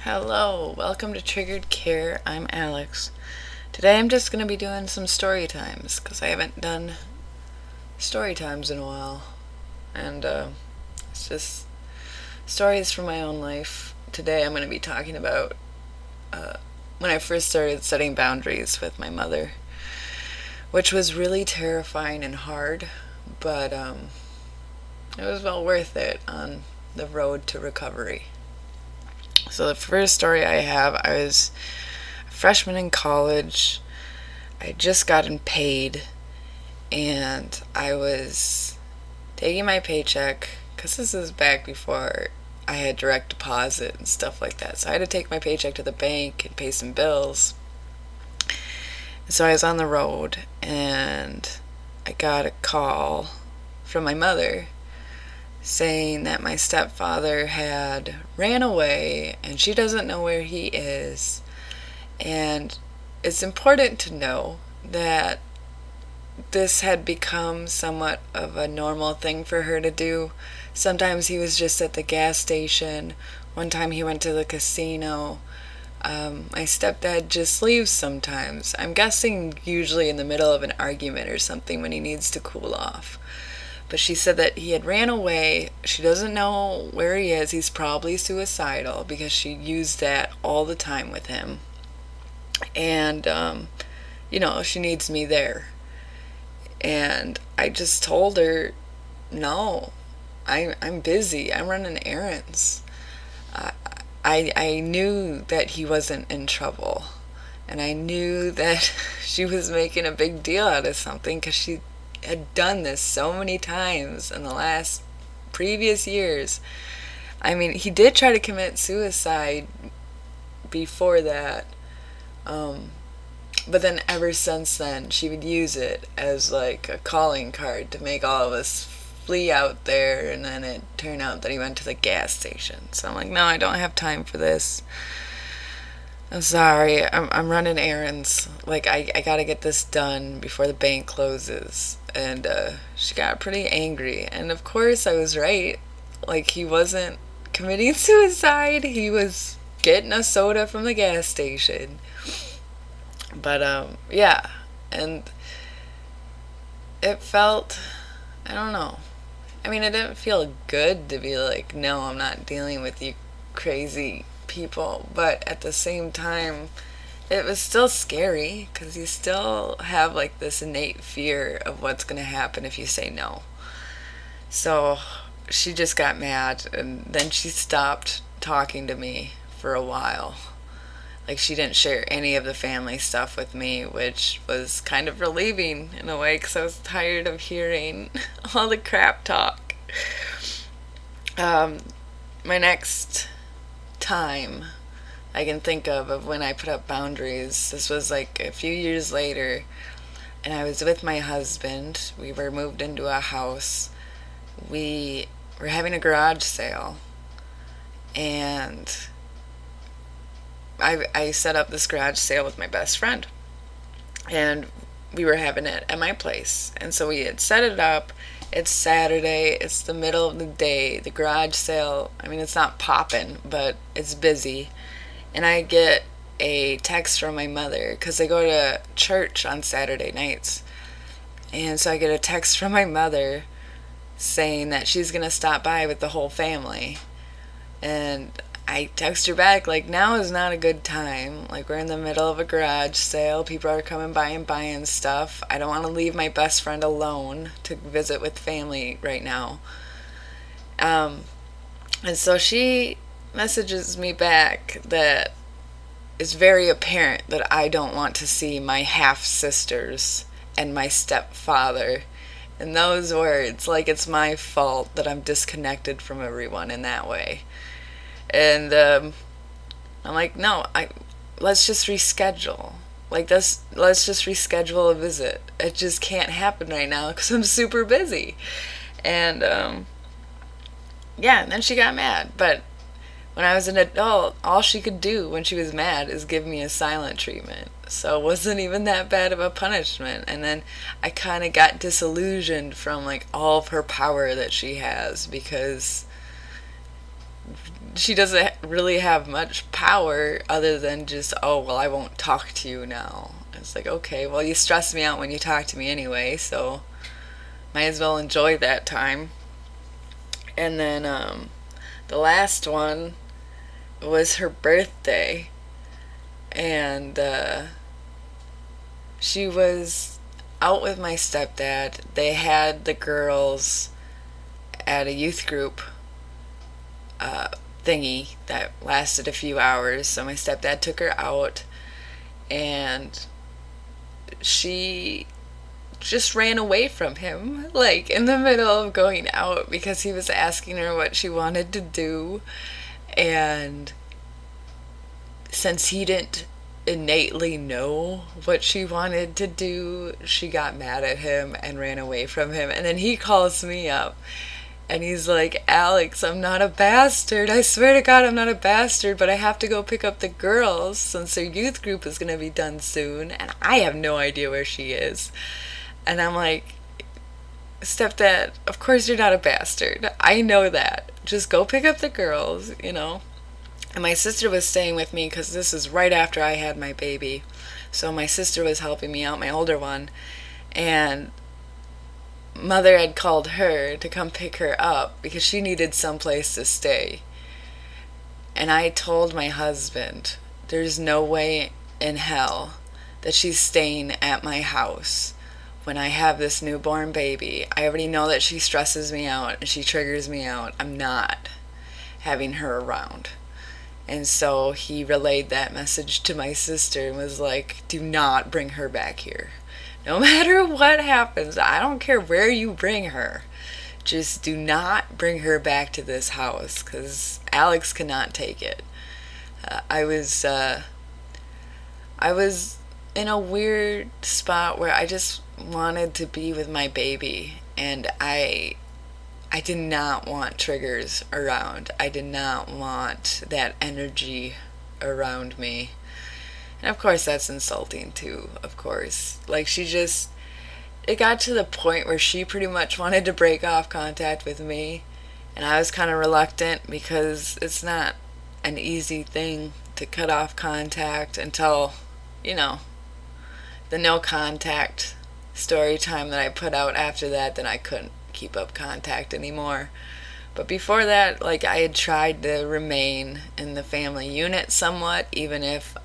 Hello, welcome to Triggered Care. I'm Alex. Today I'm just going to be doing some story times because I haven't done story times in a while. And it's just stories from my own life. Today I'm going to be talking about when I first started setting boundaries with my mother, which was really terrifying and hard, but it was well worth it on the road to recovery. So the first story I have, I was a freshman in college. I had just gotten paid, and I was taking my paycheck, because this is back before I had direct deposit and stuff like that. So I had to take my paycheck to the bank and pay some bills. So I was on the road, and I got a call from my mother saying that my stepfather had ran away and she doesn't know where he is. And it's important to know that this had become somewhat of a normal thing for her to do. Sometimes he was just at the gas station. One time he went to the casino. My stepdad just leaves sometimes. I'm guessing usually in the middle of an argument or something when he needs to cool off. But she said that he had ran away. She doesn't know where he is. He's probably suicidal because she used that all the time with him. And, she needs me there. And I just told her, no, I'm busy. I'm running errands. I knew that he wasn't in trouble. And I knew that she was making a big deal out of something because she had done this so many times in the last previous years. I mean, he did try to commit suicide before that, but then ever since then she would use it as like a calling card to make all of us flee out there, and then it turned out that he went to the gas station. So I'm like, no, I don't have time for this. I'm sorry, I'm running errands. Like, I gotta get this done before the bank closes. And she got pretty angry. And of course, I was right. Like, he wasn't committing suicide, he was getting a soda from the gas station. But, yeah. And it felt, I don't know. I mean, it didn't feel good to be like, no, I'm not dealing with you crazy people, but at the same time it was still scary because you still have like this innate fear of what's going to happen if you say no. So she just got mad, and then she stopped talking to me for a while. Like, she didn't share any of the family stuff with me, which was kind of relieving in a way because I was tired of hearing all the crap talk. My next time I can think of when I put up boundaries, this was like a few years later, and I was with my husband. We were moved into a house. We were having a garage sale, and I set up this garage sale with my best friend, and we were having it at my place. And so we had set it up. It's Saturday, it's the middle of the day, the garage sale, I mean, it's not popping, but it's busy. And I get a text from my mother, because I go to church on Saturday nights. And so I get a text from my mother saying that she's going to stop by with the whole family. And I text her back, like, now is not a good time. Like, we're in the middle of a garage sale. People are coming by and buying stuff. I don't want to leave my best friend alone to visit with family right now. And so she messages me back that it's very apparent that I don't want to see my half-sisters and my stepfather. In those words, like it's my fault that I'm disconnected from everyone in that way. And I'm like, no, let's just reschedule. Like, let's just reschedule a visit. It just can't happen right now because I'm super busy. And yeah, and then she got mad. But when I was an adult, all she could do when she was mad is give me a silent treatment. So it wasn't even that bad of a punishment. And then I kind of got disillusioned from like all of her power that she has, because she doesn't really have much power other than just, oh, well, I won't talk to you now. It's like, okay, well, you stress me out when you talk to me anyway, so might as well enjoy that time. And then the last one was her birthday, and she was out with my stepdad. They had the girls at a youth group thingy that lasted a few hours. So my stepdad took her out, and she just ran away from him, like in the middle of going out, because he was asking her what she wanted to do. And since he didn't innately know what she wanted to do, she got mad at him and ran away from him. And then he calls me up and he's like, Alex, I'm not a bastard. I swear to God, I'm not a bastard, but I have to go pick up the girls since their youth group is going to be done soon. And I have no idea where she is. And I'm like, stepdad, of course you're not a bastard. I know that. Just go pick up the girls, you know. And my sister was staying with me because this is right after I had my baby. So my sister was helping me out, my older one. And mother had called her to come pick her up because she needed someplace to stay. And I told my husband, there's no way in hell that she's staying at my house when I have this newborn baby. I already know that she stresses me out and she triggers me out. I'm not having her around. And so he relayed that message to my sister and was like, do not bring her back here. No matter what happens, I don't care where you bring her. Just do not bring her back to this house because Alex cannot take it. I was in a weird spot where I just wanted to be with my baby, and I did not want triggers around. I did not want that energy around me. And of course that's insulting too, of course. Like it got to the point where she pretty much wanted to break off contact with me. And I was kind of reluctant because it's not an easy thing to cut off contact until, you know, the no contact story time that I put out after that, then I couldn't keep up contact anymore. But before that, like, I had tried to remain in the family unit somewhat, even if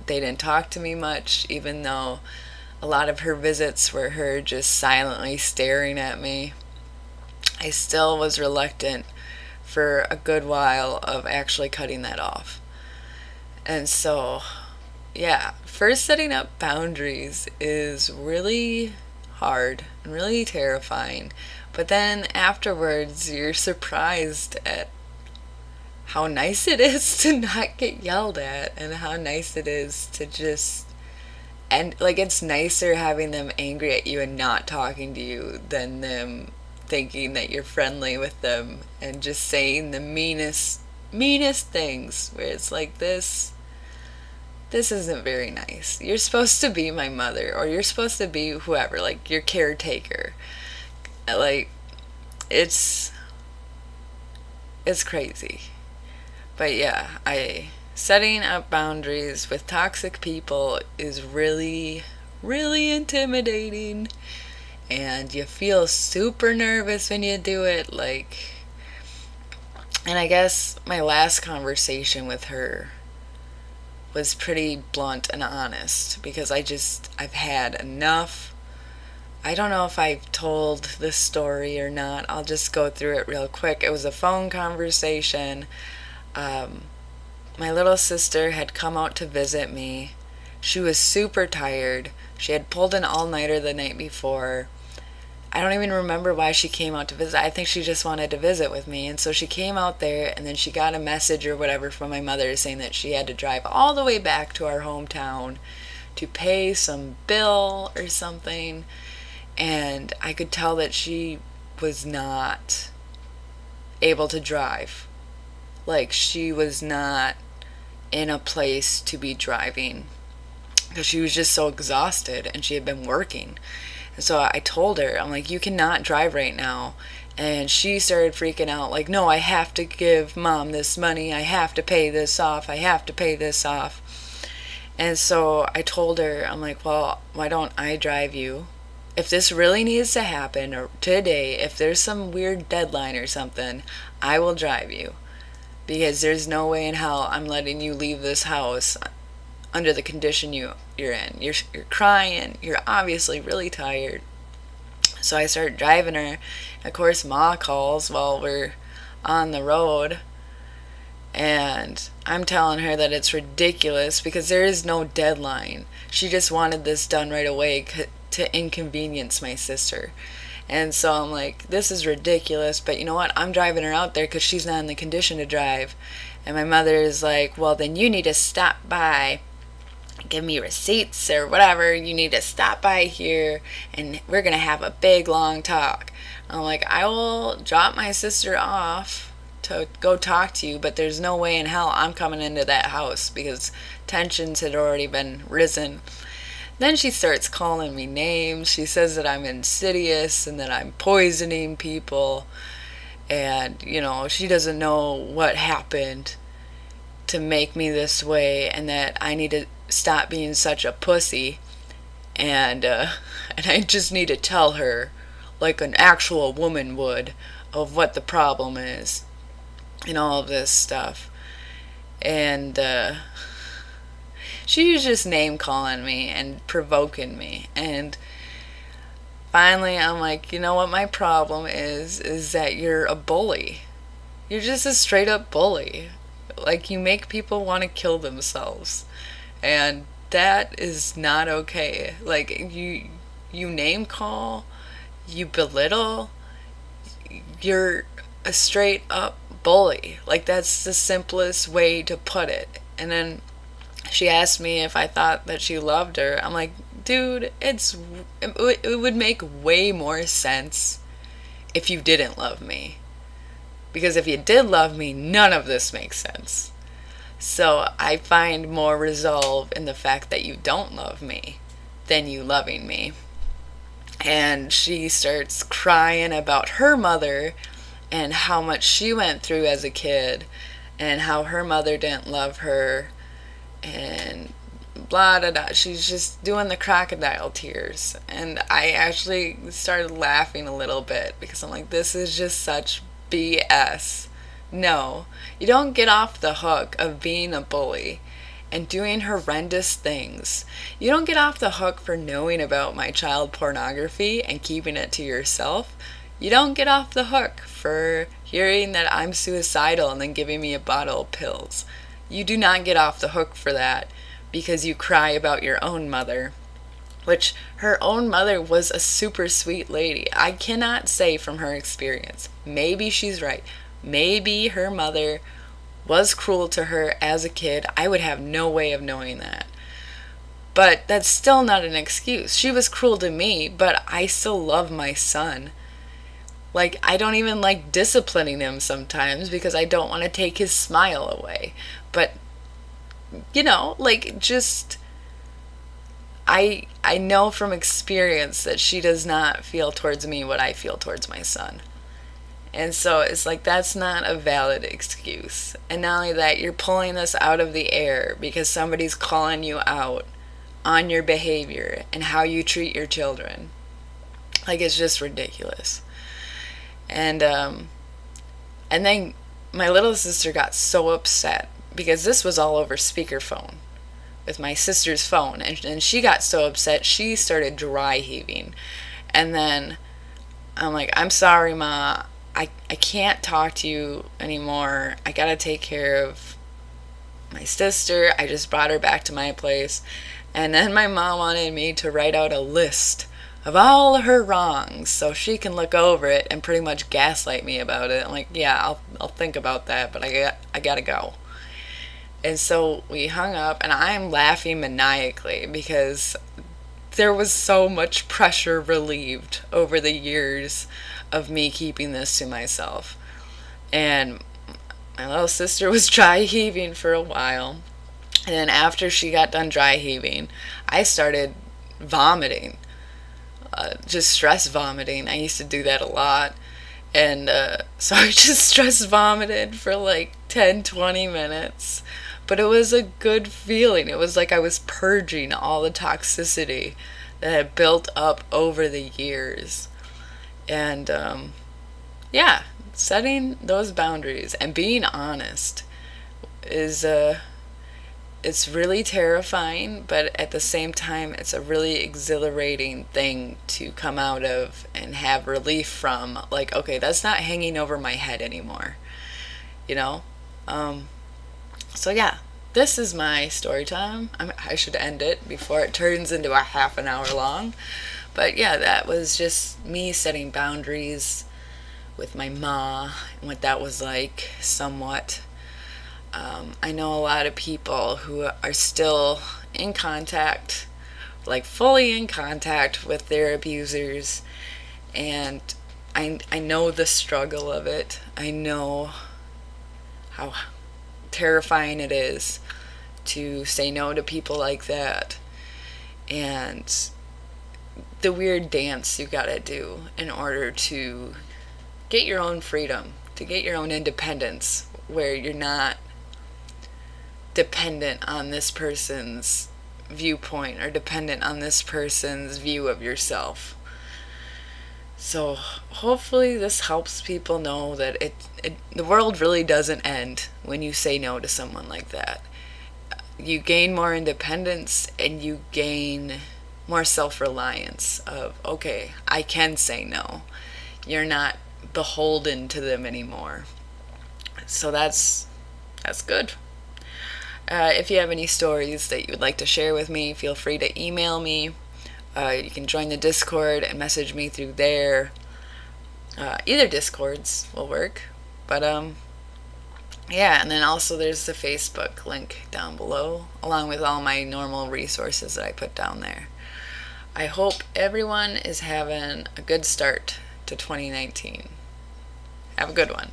they didn't talk to me much, even though a lot of her visits were her just silently staring at me. I still was reluctant for a good while of actually cutting that off. And so, yeah, first setting up boundaries is really hard and really terrifying. But then afterwards, you're surprised at how nice it is to not get yelled at, and how nice it is to just, and like, it's nicer having them angry at you and not talking to you than them thinking that you're friendly with them and just saying the meanest things, where it's like, this isn't very nice. You're supposed to be my mother, or you're supposed to be whoever, like your caretaker. Like, it's crazy. But yeah, setting up boundaries with toxic people is really, really intimidating. And you feel super nervous when you do it. Like, and I guess my last conversation with her was pretty blunt and honest, because I've had enough. I don't know if I've told this story or not. I'll just go through it real quick. It was a phone conversation. My little sister had come out to visit me. She was super tired. She had pulled an all-nighter the night before. I don't even remember why she came out to visit. I think she just wanted to visit with me. And so she came out there, and then she got a message or whatever from my mother saying that she had to drive all the way back to our hometown to pay some bill or something. And I could tell that she was not able to drive. Like, she was not in a place to be driving, because she was just so exhausted and she had been working. And so I told her, I'm like, you cannot drive right now. And she started freaking out, like, no, I have to give mom this money. I have to pay this off. I have to pay this off. And so I told her, I'm like, well, why don't I drive you? If this really needs to happen, or today, if there's some weird deadline or something, I will drive you. Because there's no way in hell I'm letting you leave this house under the condition you're in. You're crying. You're obviously really tired. So I start driving her. Of course, Ma calls while we're on the road. And I'm telling her that it's ridiculous because there is no deadline. She just wanted this done right away to inconvenience my sister. And so I'm like, this is ridiculous, but you know what? I'm driving her out there because she's not in the condition to drive. And my mother is like, well, then you need to stop by, give me receipts or whatever. You need to stop by here and we're going to have a big, long talk. I'm like, I will drop my sister off to go talk to you, but there's no way in hell I'm coming into that house because tensions had already been risen. Then she starts calling me names. She says that I'm insidious and that I'm poisoning people. And, she doesn't know what happened to make me this way and that I need to stop being such a pussy. And I just need to tell her, like an actual woman would, of what the problem is and all of this stuff. And she was just name calling me and provoking me. And finally I'm like, you know what my problem is that you're a bully. You're just a straight up bully. Like, you make people want to kill themselves. And that is not okay. Like, you name call, you belittle, you're a straight up bully. Like, that's the simplest way to put it. And then she asked me if I thought that she loved her. I'm like, dude, it would make way more sense if you didn't love me. Because if you did love me, none of this makes sense. So I find more resolve in the fact that you don't love me than you loving me. And she starts crying about her mother and how much she went through as a kid and how her mother didn't love her and blah da da. She's just doing the crocodile tears. And I actually started laughing a little bit because I'm like, this is just such BS. No, you don't get off the hook of being a bully and doing horrendous things. You don't get off the hook for knowing about my child pornography and keeping it to yourself. You don't get off the hook for hearing that I'm suicidal and then giving me a bottle of pills. You do not get off the hook for that because you cry about your own mother, which her own mother was a super sweet lady. I cannot say from her experience. Maybe she's right. Maybe her mother was cruel to her as a kid. I would have no way of knowing that. But that's still not an excuse. She was cruel to me, but I still love my son. Like, I don't even like disciplining him sometimes because I don't want to take his smile away. But, just... I know from experience that she does not feel towards me what I feel towards my son. And so it's like, that's not a valid excuse. And not only that, you're pulling this out of the air because somebody's calling you out on your behavior and how you treat your children. Like, it's just ridiculous. And then my little sister got so upset because this was all over speakerphone with my sister's phone, and she got so upset she started dry heaving. And then I'm like, I'm sorry, Ma, I can't talk to you anymore. I gotta take care of my sister. I just brought her back to my place. And then my mom wanted me to write out a list of all her wrongs so she can look over it and pretty much gaslight me about it. I'm like, yeah, I'll think about that, but I gotta go. And so we hung up, and I'm laughing maniacally because there was so much pressure relieved over the years of me keeping this to myself. And my little sister was dry heaving for a while. And then after she got done dry heaving, I started vomiting. just stress vomiting. I used to do that a lot. And so I just stress vomited for like 10, 20 minutes. But it was a good feeling. It was like I was purging all the toxicity that had built up over the years. And yeah, setting those boundaries and being honest is it's really terrifying, but at the same time, it's a really exhilarating thing to come out of and have relief from. Like, okay, that's not hanging over my head anymore, you know? So, yeah, this is my story time. I should end it before it turns into a half an hour long. But yeah, that was just me setting boundaries with my ma and what that was like, somewhat. I know a lot of people who are still in contact, like fully in contact with their abusers, and I know the struggle of it. I know how terrifying it is to say no to people like that, and the weird dance you gotta do in order to get your own freedom, to get your own independence, where you're not dependent on this person's viewpoint or dependent on this person's view of yourself. So hopefully this helps people know that the world really doesn't end when you say no to someone like that. You gain more independence and you gain more self-reliance of, okay, I can say no. You're not beholden to them anymore. So that's good. If you have any stories that you would like to share with me, feel free to email me. You can join the Discord and message me through there. Either Discords will work. But yeah, and then also there's the Facebook link down below, along with all my normal resources that I put down there. I hope everyone is having a good start to 2019. Have a good one.